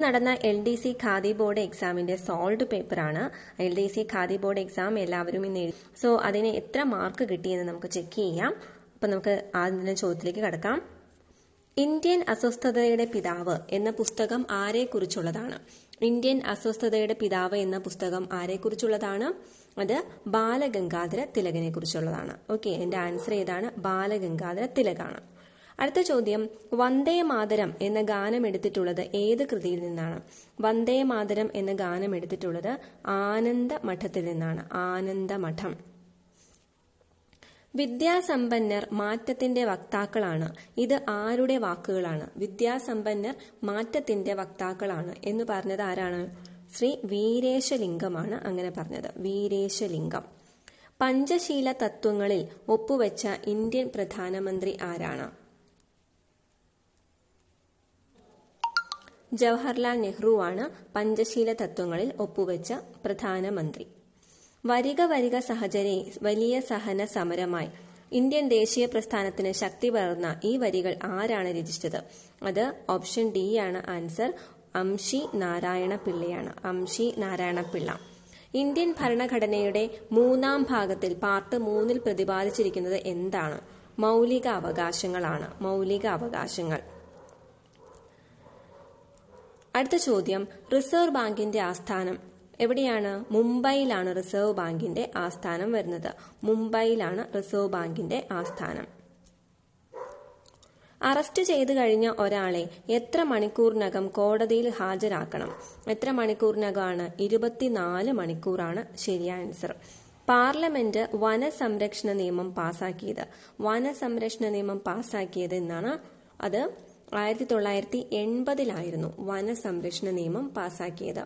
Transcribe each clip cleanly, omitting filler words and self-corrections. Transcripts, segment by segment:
നടന്ന LDC khadi board എക്സാമിന്റെ solved പേപ്പറാണ്. LDC ഖാദി ബോർഡ് എക്സാം എല്ലാവരും ഇന്ന് എഴുതി. സോ അതിന് എത്ര മാർക്ക് കിട്ടിയെന്ന് നമുക്ക് ചെക്ക് ചെയ്യാം. അപ്പൊ നമുക്ക് ആദ്യം ചോദ്യത്തിലേക്ക് കടക്കാം. ഇന്ത്യൻ അസ്വസ്ഥതയുടെ പിതാവ് എന്ന പുസ്തകം ആരെക്കുറിച്ചുള്ളതാണ്? ഇന്ത്യൻ അസ്വസ്ഥതയുടെ പിതാവ് എന്ന പുസ്തകം ആരെക്കുറിച്ചുള്ളതാണ്? അത് ബാലഗംഗാധര തിലകനെ കുറിച്ചുള്ളതാണ്. ഓക്കെ, എന്റെ ആൻസർ ഏതാണ്? ബാലഗംഗാധര തിലകാണ്. അടുത്ത ചോദ്യം, വന്ദേ മാതരം എന്ന ഗാനം എടുത്തിട്ടുള്ളത് ഏത് കൃതിയിൽ നിന്നാണ്? വന്ദേ മാതരം എന്ന ഗാനം എടുത്തിട്ടുള്ളത് ആനന്ദമഠത്തിൽ നിന്നാണ്. ആനന്ദമഠം. വിദ്യാസമ്പന്നർ മാറ്റത്തിന്റെ വക്താക്കളാണ്. ഇത് ആരുടെ വാക്കുകളാണ്? വിദ്യാസമ്പന്നർ മാറ്റത്തിന്റെ വക്താക്കളാണ് എന്ന് പറഞ്ഞത് ആരാണ്? ശ്രീ വീരേശലിംഗമാണ് അങ്ങനെ പറഞ്ഞത്. വീരേശലിംഗം. പഞ്ചശീല തത്വങ്ങളിൽ ഒപ്പുവെച്ച ഇന്ത്യൻ പ്രധാനമന്ത്രി ആരാണ്? ജവഹർലാൽ നെഹ്റുവാണ് പഞ്ചശീല തത്വങ്ങളിൽ ഒപ്പുവെച്ച പ്രധാനമന്ത്രി. വരിക വരിക സഹചരെ വലിയ സഹന സമരമായി ഇന്ത്യൻ ദേശീയ പ്രസ്ഥാനത്തിന് ശക്തി പകർന്ന ഈ വരികൾ ആരാണ് രചിച്ചത്? അത് ഓപ്ഷൻ ഡി ആണ് ആൻസർ. അംശി നാരായണ പിള്ളയാണ്. അംശി നാരായണ പിള്ള. ഇന്ത്യൻ ഭരണഘടനയുടെ 3-ാം ഭാഗത്തിൽ പാർട്ട് 3-ൽ പ്രതിപാദിച്ചിരിക്കുന്നത് എന്താണ്? മൗലിക അവകാശങ്ങളാണ്. മൗലിക അവകാശങ്ങൾ. അടുത്ത ചോദ്യം, റിസർവ് ബാങ്കിന്റെ ആസ്ഥാനം എവിടെയാണ്? മുംബൈയിലാണ് റിസർവ് ബാങ്കിന്റെ ആസ്ഥാനം വരുന്നത്. മുംബൈയിലാണ് റിസർവ് ബാങ്കിന്റെ ആസ്ഥാനം. അറസ്റ്റ് ചെയ്തു കഴിഞ്ഞ ഒരാളെ എത്ര മണിക്കൂറിനകം കോടതിയിൽ ഹാജരാക്കണം? എത്ര മണിക്കൂറിനകമാണ്? 24 മണിക്കൂറാണ് ശരിയായ ആൻസർ. പാർലമെന്റ് വനസംരക്ഷണ നിയമം പാസാക്കിയത്. വനസംരക്ഷണ നിയമം പാസാക്കിയത് എന്നാണ്? അത് 1980-ലായിരുന്നു വനസംരക്ഷണ നിയമം പാസാക്കിയത്.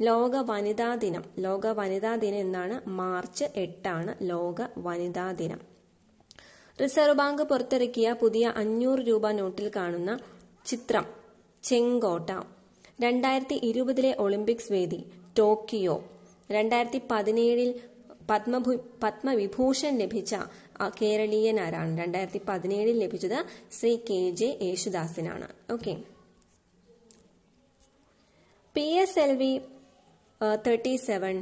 ലോക വനിതാ ദിനം. ലോക വനിതാ ദിനം എന്നാണ്? മാർച്ച് 8 ലോക വനിതാ ദിനം. റിസർവ് ബാങ്ക് പുറത്തിറക്കിയ പുതിയ 500 രൂപ നോട്ടിൽ കാണുന്ന ചിത്രം ചെങ്കോട്ട. 2020-ലെ ഒളിമ്പിക്സ് വേദി ടോക്കിയോ. 2017-ൽ പത്മവിഭൂഷൺ ലഭിച്ച കേരളീയൻ ആരാണ്? 2017-ൽ ലഭിച്ചത് ശ്രീ KJ യേശുദാസിനാണ്. ഓക്കെ. PSLV 37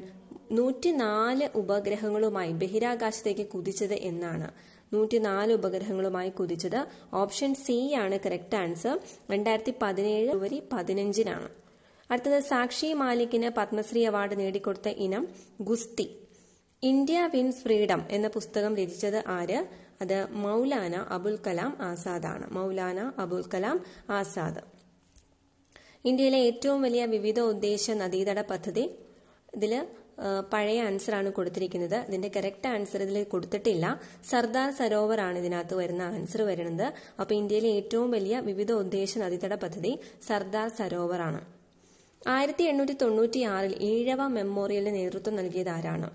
104 ഉപഗ്രഹങ്ങളുമായി ബഹിരാകാശത്തേക്ക് കുതിച്ചത് എന്നാണ്? 104 ഉപഗ്രഹങ്ങളുമായി കുതിച്ചത് ഓപ്ഷൻ സി ആണ് കറക്റ്റ് ആൻസർ. 2017 ഫെബ്രുവരി 15-നാണ്. അടുത്തത്, സാക്ഷി മാലിക്കിന് പത്മശ്രീ അവാർഡ് നേടിക്കൊടുത്ത ഇനം ഗുസ്തി. ഇന്ത്യ വിൻസ് ഫ്രീഡം എന്ന പുസ്തകം രചിച്ചത് ആര്? അത് മൗലാന അബുൽ കലാം ആസാദാണ്. മൗലാന അബുൽ കലാം ആസാദ്. ഇന്ത്യയിലെ ഏറ്റവും വലിയ വിവിധ ഉദ്ദേശ നദീതട പദ്ധതി. ഇതില് പഴയ ആൻസർ ആണ് കൊടുത്തിരിക്കുന്നത്. ഇതിന്റെ കറക്റ്റ് ആൻസർ ഇതിൽ കൊടുത്തിട്ടില്ല. സർദാർ സരോവർ ആണ് ഇതിനകത്ത് വരുന്ന ആൻസർ വരുന്നത്. അപ്പൊ ഇന്ത്യയിലെ ഏറ്റവും വലിയ വിവിധ ഉദ്ദേശ നദീതട പദ്ധതി സർദാർ സരോവർ ആണ്. 1896-ൽ ഈഴവ മെമ്മോറിയലിന് നേതൃത്വം നൽകിയത് ആരാണ്?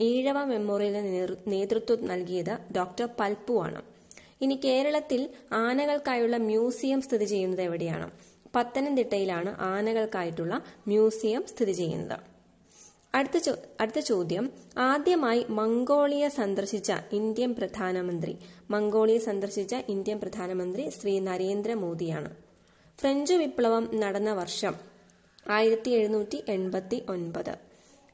ഈഴവ മെമ്മോറിയലിന് നേതൃത്വം നൽകിയത് ഡോക്ടർ പൽപ്പു ആണ്. ഇനി കേരളത്തിൽ ആനകൾക്കായുള്ള മ്യൂസിയം സ്ഥിതി ചെയ്യുന്നത് എവിടെയാണ്? പത്തനംതിട്ടയിലാണ് ആനകൾക്കായിട്ടുള്ള മ്യൂസിയം സ്ഥിതി ചെയ്യുന്നത്. അടുത്ത ചോദ്യം, ആദ്യമായി മംഗോളിയ സന്ദർശിച്ച ഇന്ത്യൻ പ്രധാനമന്ത്രി. മംഗോളിയ സന്ദർശിച്ച ഇന്ത്യൻ പ്രധാനമന്ത്രി ശ്രീ നരേന്ദ്രമോദിയാണ്. ഫ്രഞ്ച് വിപ്ലവം നടന്ന വർഷം 1789.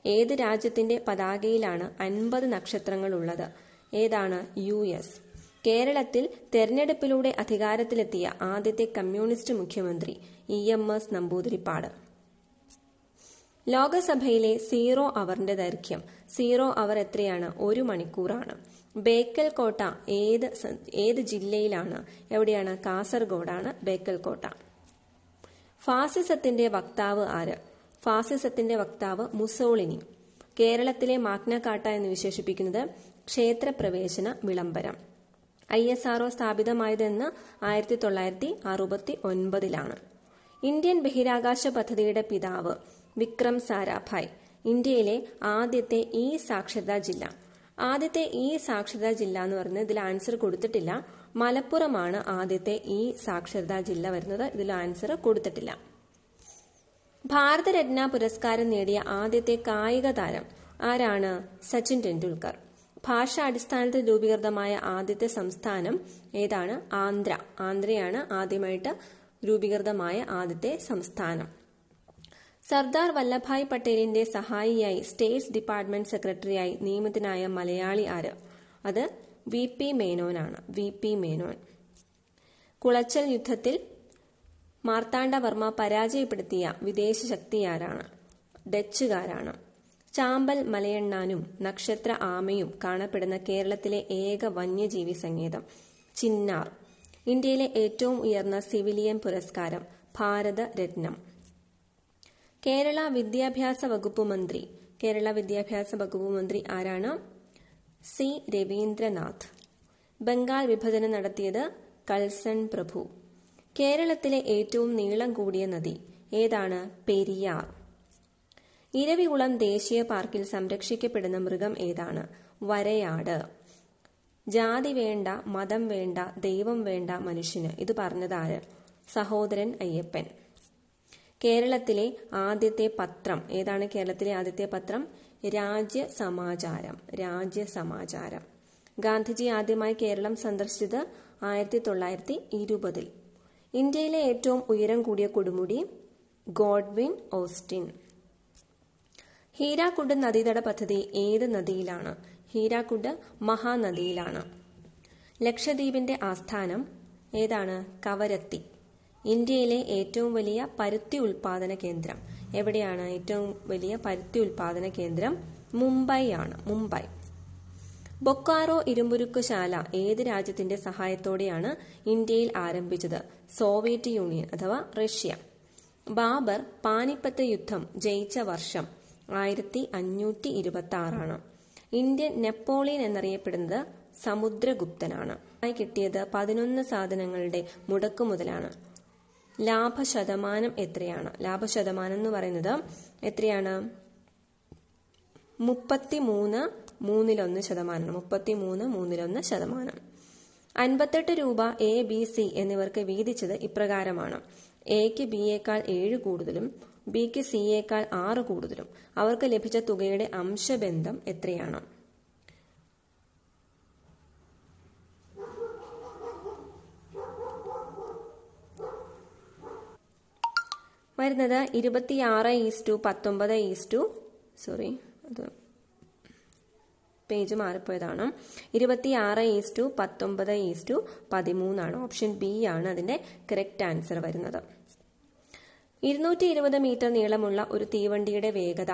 ഏത് രാജ്യത്തിന്റെ പതാകയിലാണ് 50 നക്ഷത്രങ്ങൾ ഉള്ളത്? ഏതാണ്? US. കേരളത്തിൽ തെരഞ്ഞെടുപ്പിലൂടെ അധികാരത്തിലെത്തിയ ആദ്യത്തെ കമ്മ്യൂണിസ്റ്റ് മുഖ്യമന്ത്രി EMS നമ്പൂതിരിപ്പാട്. ലോകസഭയിലെ 0 അവറിന്റെ ദൈർഘ്യം. 0 അവർ എത്രയാണ്? 1 മണിക്കൂറാണ്. ബേക്കൽ കോട്ട ഏത് ജില്ലയിലാണ്? എവിടെയാണ്? കാസർഗോഡാണ് ബേക്കൽ കോട്ട. ഫാസിസത്തിന്റെ വക്താവ് ആര്? ഫാസിസത്തിന്റെ വക്താവ് മുസോളിനി. കേരളത്തിലെ മാഗ്ന കാർട്ട എന്ന് വിശേഷിപ്പിക്കുന്നത് ക്ഷേത്രപ്രവേശന വിളംബരം. ISRO സ്ഥാപിതമായതെന്ന് 1969-ലാണ്. ഇന്ത്യൻ ബഹിരാകാശ പദ്ധതിയുടെ പിതാവ് വിക്രം സാരാഭായ്. ഇന്ത്യയിലെ ആദ്യത്തെ സാക്ഷരതാ ജില്ല. ആദ്യത്തെ സാക്ഷരതാ ജില്ല എന്ന് പറയുന്നത് ഇതിൽ ആൻസർ കൊടുത്തിട്ടില്ല. മലപ്പുറമാണ് ആദ്യത്തെ സാക്ഷരതാ ജില്ല വരുന്നത്. ഇതിൽ ആൻസർ കൊടുത്തിട്ടില്ല. ഭാരതരത്ന പുരസ്കാരം നേടിയ ആദ്യത്തെ കായിക താരം ആരാണ്? സച്ചിൻ ടെണ്ടുൽക്കർ. ഭാഷാടിസ്ഥാനത്തിൽ രൂപീകൃതമായ ആദ്യത്തെ സംസ്ഥാനം ഏതാണ്? ആന്ധ്ര. ആന്ധ്രയാണ് ആദ്യമായിട്ട് രൂപീകൃതമായ ആദ്യത്തെ സംസ്ഥാനം. സർദാർ വല്ലഭായ് പട്ടേലിന്റെ സഹായിയായി സ്റ്റേറ്റ് ഡിപ്പാർട്ട്മെന്റ് സെക്രട്ടറിയായി നിയമിതനായ മലയാളി ആര്? അത് VP മേനോനാണ്. VP മേനോൻ. കുളച്ചൽ യുദ്ധത്തിൽ മാർത്താണ്ഡവർമ്മ പരാജയപ്പെടുത്തിയ വിദേശ ശക്തി ആരാണ്? ഡച്ചുകാരാണ്. ചാമ്പൽ മലയണ്ണാനും നക്ഷത്ര ആമയും കാണപ്പെടുന്ന കേരളത്തിലെ ഏക വന്യജീവി സങ്കേതം? ചിന്നാർ. ഇന്ത്യയിലെ ഏറ്റവും ഉയർന്ന സിവിലിയൻ പുരസ്കാരം? ഭാരത രത്നം. കേരള വിദ്യാഭ്യാസ വകുപ്പ് മന്ത്രി ആരാണ്? C. രവീന്ദ്രനാഥ്. ബംഗാൾ വിഭജനം നടത്തിയത് കൾസൺ പ്രഭു. കേരളത്തിലെ ഏറ്റവും നീളം കൂടിയ നദി ഏതാണ്? പെരിയാർ. ഇരവികുളം ദേശീയ പാർക്കിൽ സംരക്ഷിക്കപ്പെടുന്ന മൃഗം ഏതാണ്? വരയാട്. ജാതി വേണ്ട, മതം വേണ്ട, ദൈവം വേണ്ട മനുഷ്യന്. ഇത് പറഞ്ഞതാര്? സഹോദരൻ അയ്യപ്പൻ. കേരളത്തിലെ ആദ്യത്തെ പത്രം ഏതാണ്? കേരളത്തിലെ ആദ്യത്തെ പത്രം രാജ്യസമാചാരം. ഗാന്ധിജി ആദ്യമായി കേരളം സന്ദർശിച്ചത് 1920. ഇന്ത്യയിലെ ഏറ്റവും ഉയരം കൂടിയ കൊടുമുടി? Godwin Austin. ഹീരാക്കുണ്ട് നദീതട പദ്ധതി ഏത് നദിയിലാണ്? ഹീരാക്കുണ്ട് മഹാനദിയിലാണ്. ലക്ഷദ്വീപിന്റെ ആസ്ഥാനം ഏതാണ്? കവരത്തി. ഇന്ത്യയിലെ ഏറ്റവും വലിയ പരുത്തി ഉൽപാദന കേന്ദ്രം എവിടെയാണ്? ഏറ്റവും വലിയ പരുത്തി ഉൽപാദന കേന്ദ്രം മുംബൈ ആണ്. മുംബൈ. ബൊക്കാറോ ഇരുമ്പുരുക്ക് ശാല ഏത് രാജ്യത്തിന്റെ സഹായത്തോടെയാണ് ഇന്ത്യയിൽ ആരംഭിച്ചത്? സോവിയറ്റ് യൂണിയൻ അഥവാ റഷ്യ. ബാബർ പാനിപ്പത്ത് യുദ്ധം ജയിച്ച വർഷം 1526. ഇന്ത്യൻ നെപ്പോളിയൻ എന്നറിയപ്പെടുന്നത് സമുദ്രഗുപ്തനാണ്. കിട്ടിയത് 11 സാധനങ്ങളുടെ മുടക്കുമുതലാണ്. ലാഭശതമാനം എത്രയാണ്? ലാഭശതമാനം എന്ന് പറയുന്നത് എത്രയാണ്? 33.1%. 58 രൂപ ABC എന്നിവർക്ക് വീതിച്ചത് ഇപ്രകാരമാണ്. Aക്ക് Bയേക്കാൾ 7 കൂടുതലും Bക്ക് Cയേക്കാൾ 6 കൂടുതലും. അവർക്ക് ലഭിച്ച തുകയുടെ അംശബന്ധം എത്രയാണ്? വരുന്നത് 26:19 പേജ് മാറിപ്പോയതാണ്. 26:19:13 ഓപ്ഷൻ ബി ആണ് അതിന്റെ കറക്റ്റ് ആൻസർ വരുന്നത്. 220 മീറ്റർ നീളമുള്ള ഒരു തീവണ്ടിയുടെ വേഗത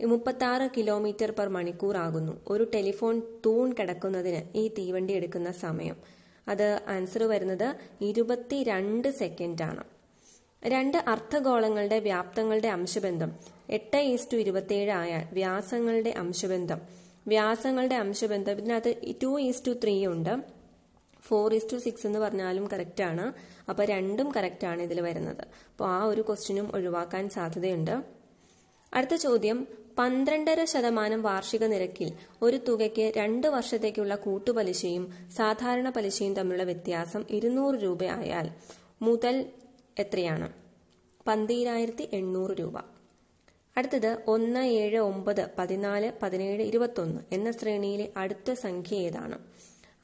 36 km/മണിക്കൂർ ആകുന്നു. ഒരു ടെലിഫോൺ തൂൺ കിടക്കുന്നതിന് ഈ തീവണ്ടി എടുക്കുന്ന സമയം അത് ആൻസർ വരുന്നത് 22 സെക്കൻഡ് ആണ്. 2 അർദ്ധഗോളങ്ങളുടെ വ്യാപ്തങ്ങളുടെ അംശബന്ധം 8:27 ആയാൽ വ്യാസങ്ങളുടെ അംശബന്ധം ഇതിനകത്ത് 2:3 ഉണ്ട്. 4:6 എന്ന് പറഞ്ഞാലും കറക്റ്റ് ആണ്. അപ്പൊ രണ്ടും കറക്റ്റ് ആണ് ഇതിൽ വരുന്നത്. അപ്പോൾ ആ ഒരു ക്വസ്റ്റ്യനും ഒഴിവാക്കാൻ സാധ്യതയുണ്ട്. അടുത്ത ചോദ്യം 12.5% വാർഷിക നിരക്കിൽ ഒരു തുകയ്ക്ക് 2 വർഷത്തേക്കുള്ള കൂട്ടുപലിശയും സാധാരണ പലിശയും തമ്മിലുള്ള വ്യത്യാസം 200 രൂപ ആയാൽ മുതൽ എത്രയാണ്? 12,800 രൂപ. അടുത്തത് 1, 7, 9, 14, 17, 21 എന്ന ശ്രേണിയിലെ അടുത്ത സംഖ്യ ഏതാണ്?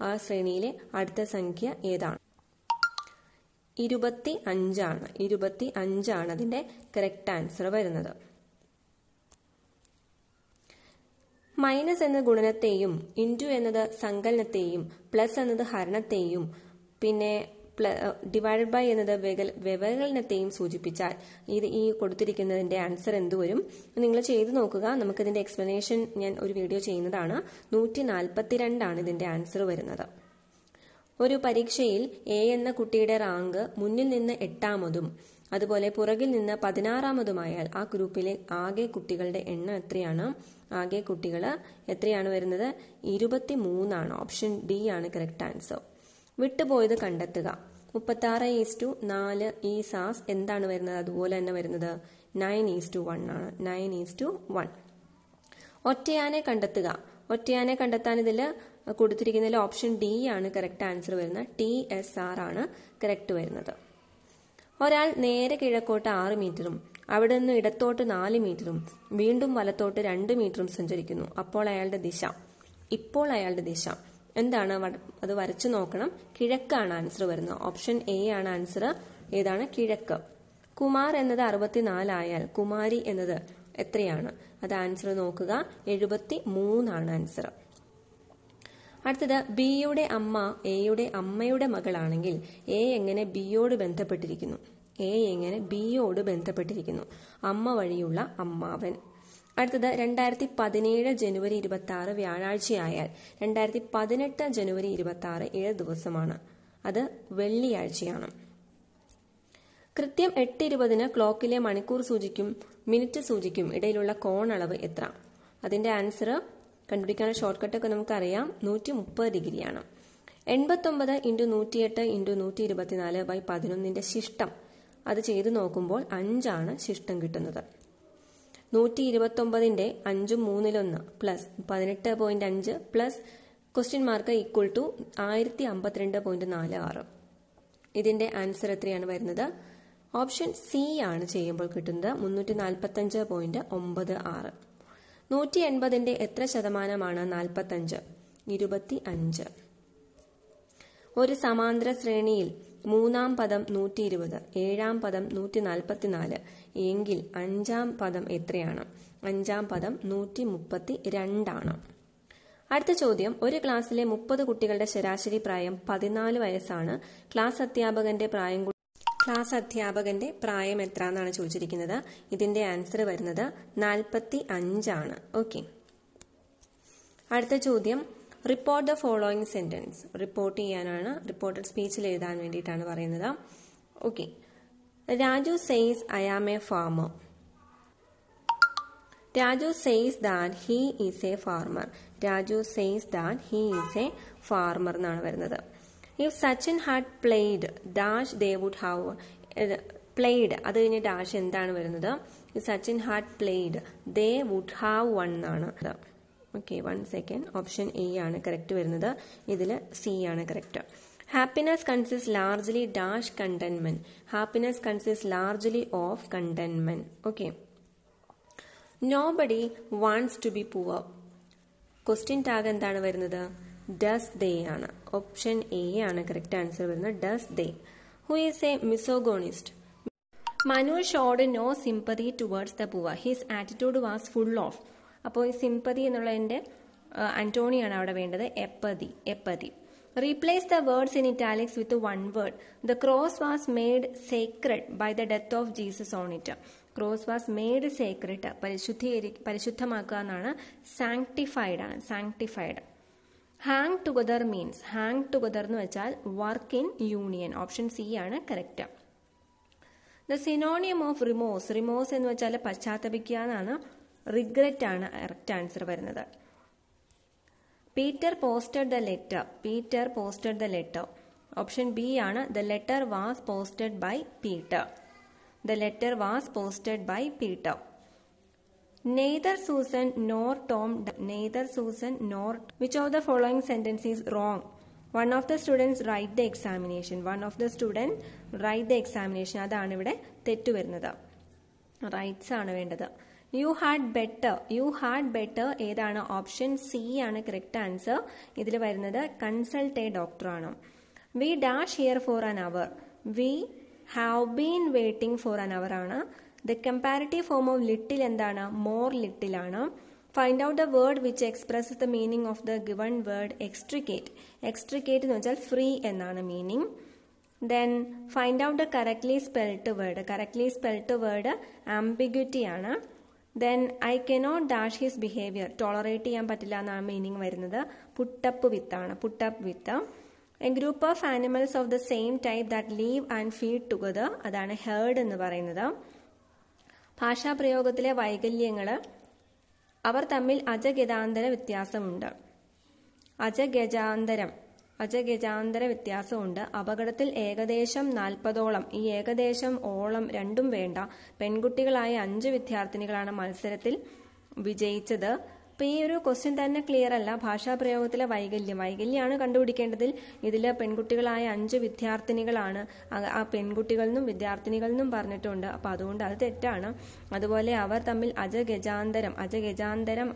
ആ ശ്രേണിയിലെ അടുത്ത സംഖ്യ ഏതാണ്? 25 ആണ്. 25 ആണ് അതിന്റെ കറക്റ്റ് ആൻസർ വരുന്നത്. മൈനസ് എന്ന ഗുണനത്തെയും ഇൻറ്റു എന്നത് സങ്കലനത്തെയും പ്ലസ് എന്നത് ഹരണത്തെയും പിന്നെ ഡിവൈഡഡ് ബൈ എന്നത് വ്യവകലനത്തെയും സൂചിപ്പിച്ചാൽ ഈ കൊടുത്തിരിക്കുന്നതിന്റെ ആൻസർ എന്തുവരും? നിങ്ങൾ ചെയ്തു നോക്കുക. നമുക്കിതിന്റെ എക്സ്പ്ലനേഷൻ ഞാൻ ഒരു വീഡിയോ ചെയ്യുന്നതാണ്. 142 ആണ് ഇതിന്റെ ആൻസർ വരുന്നത്. ഒരു പരീക്ഷയിൽ എ എന്ന കുട്ടിയുടെ റാങ്ക് മുന്നിൽ നിന്ന് 8ാമതും അതുപോലെ പുറകിൽ നിന്ന് 16ാമതുമായാൽ ആ ഗ്രൂപ്പിലെ ആകെ കുട്ടികളുടെ എണ്ണം എത്രയാണ്? ആകെ കുട്ടികൾ എത്രയാണ് വരുന്നത്? 23 ആണ്. ഓപ്ഷൻ ഡി ആണ് കറക്റ്റ് ആൻസർ. വിട്ടുപോയത് കണ്ടെത്തുക. 36:4 ഈ സാസ് എന്താണ് വരുന്നത്? അതുപോലെ തന്നെ വരുന്നത് 9:1 ആണ്. 9:1. ഒറ്റയാനെ കണ്ടെത്തുക. ഒറ്റയാനെ കണ്ടെത്താൻ ഇതിൽ കൊടുത്തിരിക്കുന്നതിൽ ഓപ്ഷൻ ഡി ആണ് കറക്റ്റ് ആൻസർ വരുന്നത്. TSR ആണ് കറക്റ്റ് വരുന്നത്. ഒരാൾ നേരെ കിഴക്കോട്ട് 6 മീറ്ററും അവിടെ നിന്ന് ഇടത്തോട്ട് 4 മീറ്ററും വീണ്ടും വലത്തോട്ട് 2 മീറ്ററും സഞ്ചരിക്കുന്നു. ഇപ്പോൾ അയാളുടെ ദിശ എന്താണ്? അത് വരച്ചു നോക്കണം. കിഴക്കാണ് ആൻസർ വരുന്നത്. ഓപ്ഷൻ എ ആണ് ആൻസർ. ഏതാണ്? കിഴക്ക്. കുമാർ എന്നത് 64 ആയാൽ കുമാരി എന്നത് എത്രയാണ്? അത് ആൻസർ നോക്കുക, 73 ആണ് ആൻസർ. അടുത്തത്, ബിയുടെ അമ്മ എയുടെ അമ്മയുടെ മകളാണെങ്കിൽ എ എങ്ങനെ ബിയോട് ബന്ധപ്പെട്ടിരിക്കുന്നു? എ എങ്ങനെ ബിയോട് ബന്ധപ്പെട്ടിരിക്കുന്നു? അമ്മ വഴിയുള്ള അമ്മാവൻ. അടുത്തത്, 2017 ജനുവരി 26 വ്യാഴാഴ്ചയായാൽ 2018 ജനുവരി 26 ഏത് ദിവസമാണ്? അത് വെള്ളിയാഴ്ചയാണ്. കൃത്യം 8:20 ക്ലോക്കിലെ മണിക്കൂർ സൂചിക്കും മിനിറ്റ് സൂചിക്കും ഇടയിലുള്ള കോണളവ് എത്ര? അതിന്റെ ആൻസർ കണ്ടുപിടിക്കാനുള്ള ഷോർട്ട് കട്ടൊക്കെ നമുക്കറിയാം, 130 ഡിഗ്രിയാണ്. 89 × 108 × 124/11 ശിഷ്ടം അത് ചെയ്തു നോക്കുമ്പോൾ 5 ആണ് ശിഷ്ടം കിട്ടുന്നത്. 129 5 3/1 plus 18.5 plus question mark equal to 1052.46. ഇതിന്റെ ആൻസർ എത്രയാണ് വരുന്നത്? ഓപ്ഷൻ സി ആണ് ചെയ്യുമ്പോൾ കിട്ടുന്നത് 345.96. 180 എത്ര ശതമാനമാണ് 45? 25. ഒരു സമാന്തര ശ്രേണിയിൽ 3-ാം പദം 120, 7-ാം പദം 144 എങ്കിൽ 5-ാം പദം എത്രയാണ്? 5-ാം പദം 132 ആണ്. അടുത്ത ചോദ്യം, ഒരു ക്ലാസ്സിലെ 30 കുട്ടികളുടെ ശരാശരി പ്രായം 14 വയസ്സാണ്. ക്ലാസ് അധ്യാപകന്റെ പ്രായം എത്ര എന്നാണ് ചോദിച്ചിരിക്കുന്നത്. ഇതിന്റെ ആൻസർ വരുന്നത് 45 ആണ്. ഓക്കെ. അടുത്ത ചോദ്യം, report the following sentence. Report ചെയ്യാനാണ്, റിപ്പോർട്ടഡ് സ്പീച്ചിൽ എഴുതാൻ വേണ്ടിയിട്ടാണ് പറയുന്നത്. Okay. Raju says I am a farmer. Raju says that he is a farmer. Raju says that he is a farmer എന്നാണ് വരുന്നത്. If Sachin had played dash they would have played അത് കഴിഞ്ഞ് dash എന്താണ് വരുന്നത്? If Sachin had played they would have won എന്നാണ്. Okay, 1 second. Option A ആണ് correct വരുന്നത്. ഇതിൽ സി ആണ് correct. Happiness consist largely dash contentment. Happiness consist largely of contentment. Okay. Nobody wants to be poor. Question tag എന്താണ് വരുന്നത്? Does they ആണ്. Option A ആണ് correct answer വരുന്നത്, does they. Who is a misogynist? Manu showed no sympathy towards the poor. His attitude was full of. അപ്പോൾ ഈ sympathy എന്നുള്ളതിന്റെ ആന്റോണിയാണ് അവിടെ വേണ്ടത്, apathy. Replace the words in italics with one word. The cross was made Sacred by the death of Jesus on it. Cross was made sacred, പരിശുദ്ധമാക്കുക എന്നാണ്. Sanctified ആണ്, sanctified. Hang together means, hang together എന്ന് വെച്ചാൽ work in union. Option C ആണ് correct. The synonym of remorse. Remorse എന്ന് വെച്ചാൽ പശ്ചാത്തപിക്കുക എന്നാണ്. റിഗ്രറ്റ് ആണ് കറക്റ്റ് ആൻസർ വരുന്നത്. Peter posted the letter. Peter posted the letter. Option B ആണ്. The letter was posted by Peter. The letter was posted by Peter. Neither Susan nor Tom. Neither Susan nor. Which of the following sentence is wrong? One of the students write the examination. One of the student write the examination. അതാണ് ഇവിടെ തെറ്റു വരുന്നത്. Writes ആണ് വേണ്ടത്. You had better. You had better ഏതാണ്? Option C ആണ് correct answer. ഇതിൽ വരുന്നത് കൺസൾട്ട് എ ഡോക്ടർ ആണ്. We dash here for an hour. We have been waiting for an hour ആണ്. The comparative form of little എന്താണ്? More little ആണ്. Find out the word which expresses the meaning of the given word. Extricate. Extricate എന്ന് വെച്ചാൽ free എന്നാണ് meaning. Then find out the correctly spelled word. Correctly spelled word ambiguity ആണ്. Then I cannot dash his behaviour. Tolerate ചെയ്യാൻ പറ്റില്ല എന്നാണ് meaning വരുന്നത്. Put up with ആണ്. Put up with. A group of animals of the same type that live and feed together. അതാണ് herd എന്ന് പറയുന്നത്. ഭാഷാപ്രയോഗത്തിലെ വൈകല്യങ്ങൾ. അവർ തമ്മിൽ അജഗജാന്തര വ്യത്യാസമുണ്ട്. അജഗജാന്തര വ്യത്യാസമുണ്ട്. അപകടത്തിൽ ഏകദേശം 40ഓളം. ഈ ഏകദേശം ഓളം രണ്ടും വേണ്ട. പെൺകുട്ടികളായ 5 വിദ്യാർത്ഥിനികളാണ് മത്സരത്തിൽ വിജയിച്ചത്. അപ്പോൾ ഈ ഒരു ക്വസ്റ്റ്യൻ തന്നെ ക്ലിയർ അല്ല. ഭാഷാപ്രയോഗത്തിലെ വൈകല്യമാണ് കണ്ടുപിടിക്കേണ്ടതിൽ. ഇതിൽ പെൺകുട്ടികളായ 5 വിദ്യാർത്ഥിനികളാണ്. ആ പെൺകുട്ടികളിൽ നിന്നും വിദ്യാർത്ഥിനികളിൽ നിന്നും പറഞ്ഞിട്ടുണ്ട്. അപ്പോൾ അതുകൊണ്ട് അത് തെറ്റാണ്. അതുപോലെ അവർ തമ്മിൽ അജഗജാന്തരം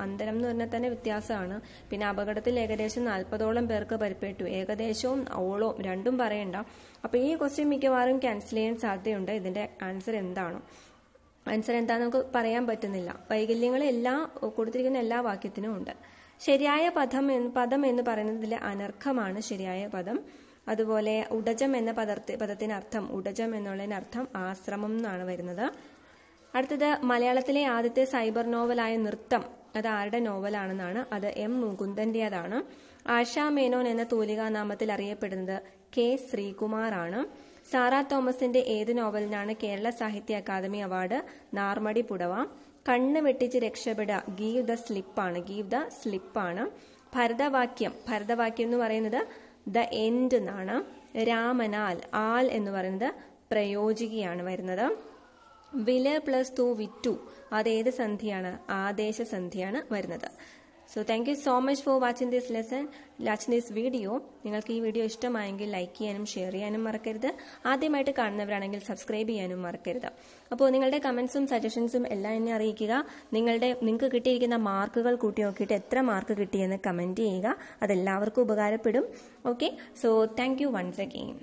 അന്തരം എന്ന് പറഞ്ഞാൽ തന്നെ വ്യത്യാസമാണ്. പിന്നെ അപകടത്തിൽ ഏകദേശം 40ഓളം പേർക്ക് പരിക്കേറ്റു. ഏകദേശവും ഓളവും രണ്ടും പറയണ്ട. അപ്പോൾ ഈ ക്വസ്റ്റ്യൻ മിക്കവാറും ക്യാൻസൽ ചെയ്യാൻ സാധ്യതയുണ്ട്. ഇതിന്റെ ആൻസർ എന്താണെന്ന് നമുക്ക് പറയാൻ പറ്റുന്നില്ല. വൈകല്യങ്ങൾ കൊടുത്തിരിക്കുന്ന എല്ലാ വാക്യത്തിനും ഉണ്ട്. ശരിയായ പദം എന്ന് പറയുന്നതിൽ അനർഘമാണ് ശരിയായ പദം. അതുപോലെ ഉടജം എന്ന പദത്തിന് അർത്ഥം, ഉടജം എന്നുള്ളതിന് അർത്ഥം ആശ്രമം എന്നാണ് വരുന്നത്. അടുത്തത് മലയാളത്തിലെ ആദ്യത്തെ സൈബർ നോവലായ നൃത്തം, അത് ആരുടെ നോവലാണെന്നാണ്? അത് എം മുകുന്ദന്റേതാണ്. ആശാ മേനോൻ എന്ന തൂലികാനാമത്തിൽ അറിയപ്പെടുന്നത് കെ ശ്രീകുമാർ ആണ്. സാറാ തോമസിന്റെ ഏത് നോവലിനാണ് കേരള സാഹിത്യ അക്കാദമി അവാർഡ്? നാർമടി പുടവ. കണ്ണ് വെട്ടിച്ച് രക്ഷപ്പെടുക, ഗീവ് ദ സ്ലിപ്പാണ്. ഭരതവാക്യം എന്ന് പറയുന്നത് ദ എൻഡ് എന്നാണ്. രാമനാൽ, ആൽ എന്ന് പറയുന്നത് പ്രയോജികയാണ് വരുന്നത്. വില പ്ലസ് ടു വിറ്റു, അതേത് സന്ധിയാണ്? ആദേശ സന്ധിയാണ് വരുന്നത്. So thank you so much for watching this video. നിങ്ങൾക്ക് ഈ വീഡിയോ ഇഷ്ടമായെങ്കിൽ ലൈക്ക് ചെയ്യാനും ഷെയർ ചെയ്യാനും മറക്കരുത്. ആദ്യമായിട്ട് കാണുന്നവരാണെങ്കിൽ സബ്സ്ക്രൈബ് ചെയ്യാനും മറക്കരുത്. അപ്പോൾ നിങ്ങളുടെ കമന്റ്സും സജഷൻസും എല്ലാം എന്നെ അറിയിക്കുക. നിങ്ങൾക്ക് കിട്ടിയിരിക്കുന്ന മാർക്കുകൾ കൂട്ടി നോക്കിയിട്ട് എത്ര മാർക്ക് കിട്ടിയെന്ന് കമന്റ് ചെയ്യുക. അതെല്ലാവർക്കും ഉപകാരപ്പെടും. Okay, so thank you once again.